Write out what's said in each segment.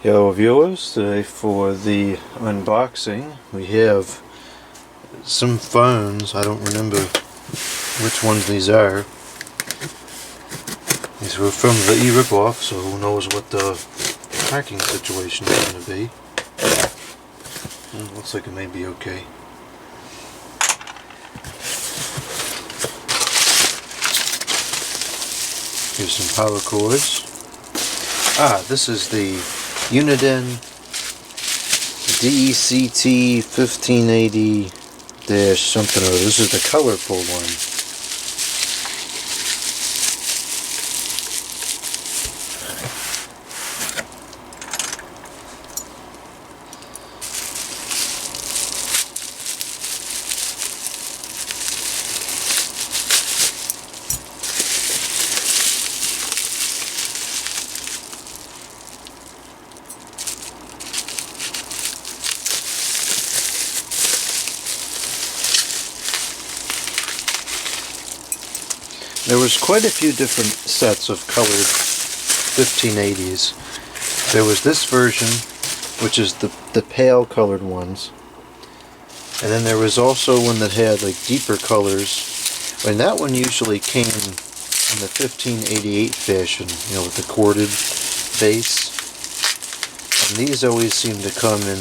Hello viewers, today for the unboxing we have some phones. I don't remember which ones these are. These were from the e-ripoff, so who knows what the packing situation is going to be. Looks like it may be okay. Here's some power cords. This is the Uniden DECT1580 something or other. This is the colorful one. There was quite a few different sets of colored 1580s. There was this version, which is the pale colored ones. And then there was also one that had like deeper colors. And that one usually came in the 1588 fashion, you know, with the corded base. And these always seem to come in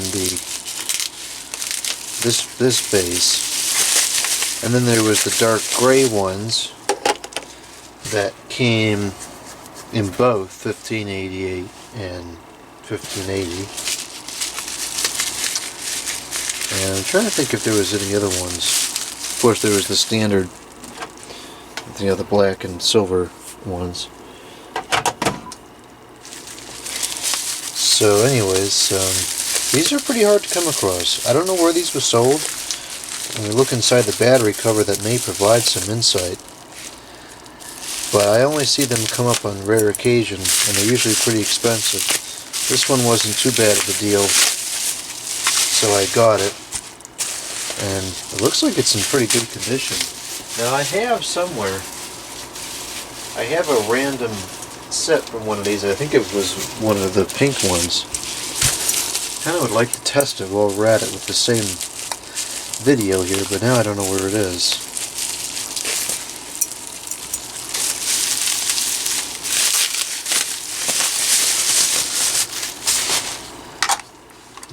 this base. And then there was the dark gray ones that came in both 1588 and 1580. And I'm trying to think if there was any other ones. Of course there was the standard, you know, the black and silver ones. So anyways, these are pretty hard to come across. I don't know where these were sold. When we look inside the battery cover, that may provide some insight. But I only see them come up on rare occasion, and they're usually pretty expensive. This one wasn't too bad of a deal, so I got it. And it looks like it's in pretty good condition. Now I have somewhere, I have a random set from one of these. I think it was one of the pink ones. Kind of would like to test it while we're at it with the same video here, but now I don't know where it is.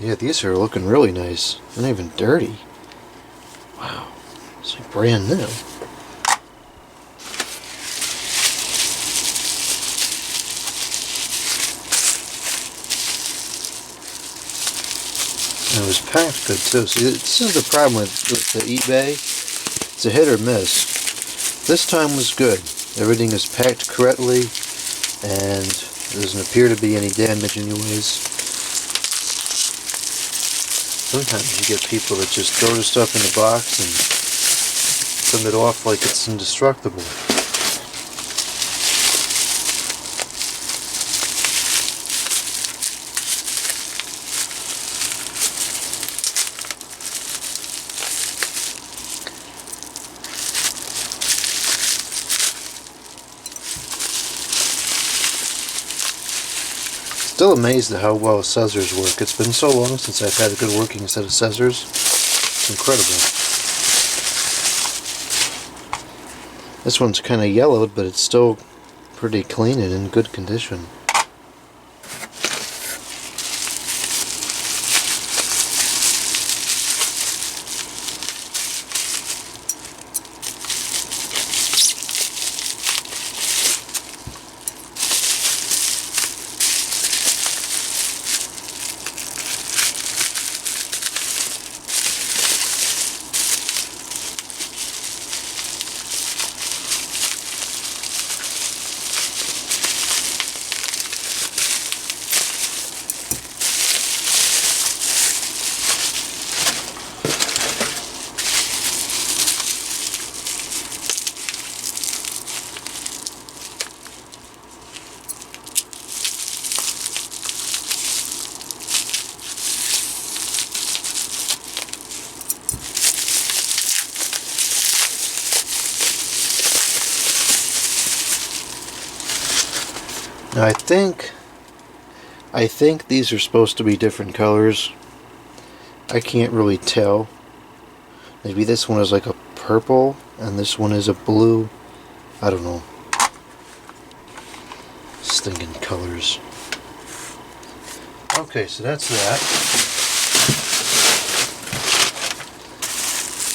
Yeah, these are looking really nice. They're not even dirty. Wow, it's like brand new. And it was packed good too. See, this is the problem with the eBay. It's a hit or miss. This time was good. Everything is packed correctly, and there doesn't appear to be any damage anyways. Sometimes you get people that just throw the stuff in the box and send it off like it's indestructible. Still amazed at how well scissors work. It's been so long since I've had a good working set of scissors. It's incredible. This one's kind of yellowed, but it's still pretty clean and in good condition. Now I think I think these are supposed to be different colors. I can't really tell. Maybe this one is like a purple and this one is a blue. I don't know. Stinking colors. Okay, so that's that.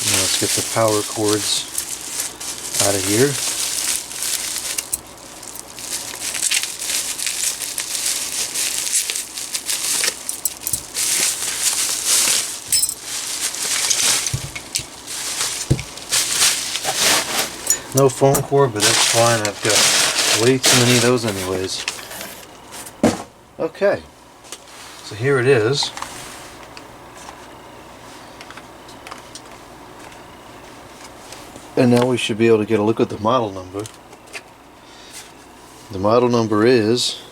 Now let's get the power cords out of here. No phone cord, but that's fine. I've got way too many of those anyways. Okay, so here it is. And now we should be able to get a look at the model number. The model number is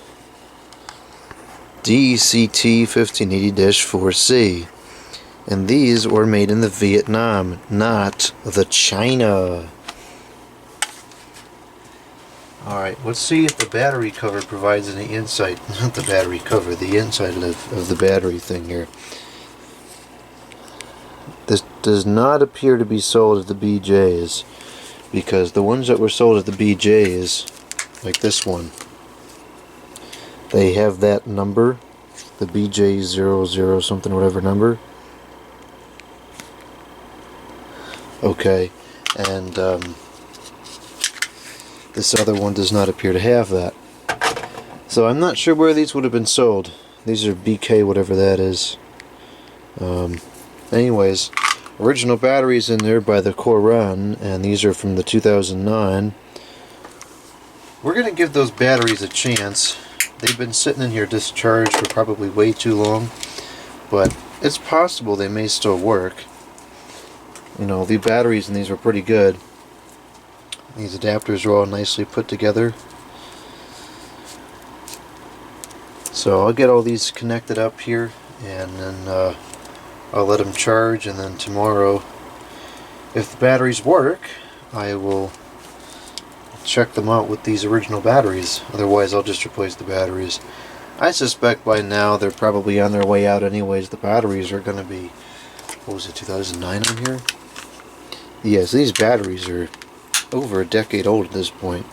DECT1580-4C. And these were made in the Vietnam, not the China. Alright, let's see if the battery cover provides any insight. Not the battery cover, the inside of the battery thing here. This does not appear to be sold at the BJ's, because the ones that were sold at the BJ's, like this one, they have that number, the BJ00 something whatever number. Okay, and this other one does not appear to have that. So I'm not sure where these would have been sold. These are BK whatever that is. Anyways, original batteries in there by the Koran, and these are from the 2009. We're going to give those batteries a chance. They've been sitting in here discharged for probably way too long, but it's possible they may still work. You know, the batteries in these are pretty good. These adapters are all nicely put together. So I'll get all these connected up here, and then I'll let them charge, and then tomorrow, if the batteries work, I will check them out with these original batteries. Otherwise I'll just replace the batteries. I suspect by now they're probably on their way out anyways. The batteries are going to be, what was it, 2009 on here? Yes, these batteries are over a decade old at this point,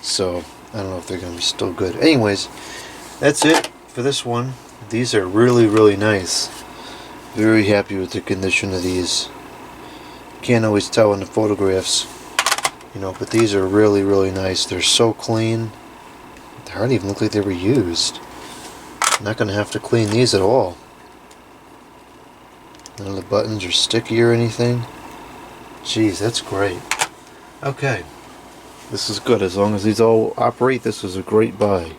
so I don't know if they're going to be still good. Anyways, that's it for this one. These are really nice. Very happy with the condition of these. Can't always tell in the photographs, you know, but these are really nice. They're so clean. They hardly even look like they were used. I'm not going to have to clean these at all. None of the buttons are sticky or anything. Jeez, that's great. Okay, this is good. As long as these all operate, this is a great buy.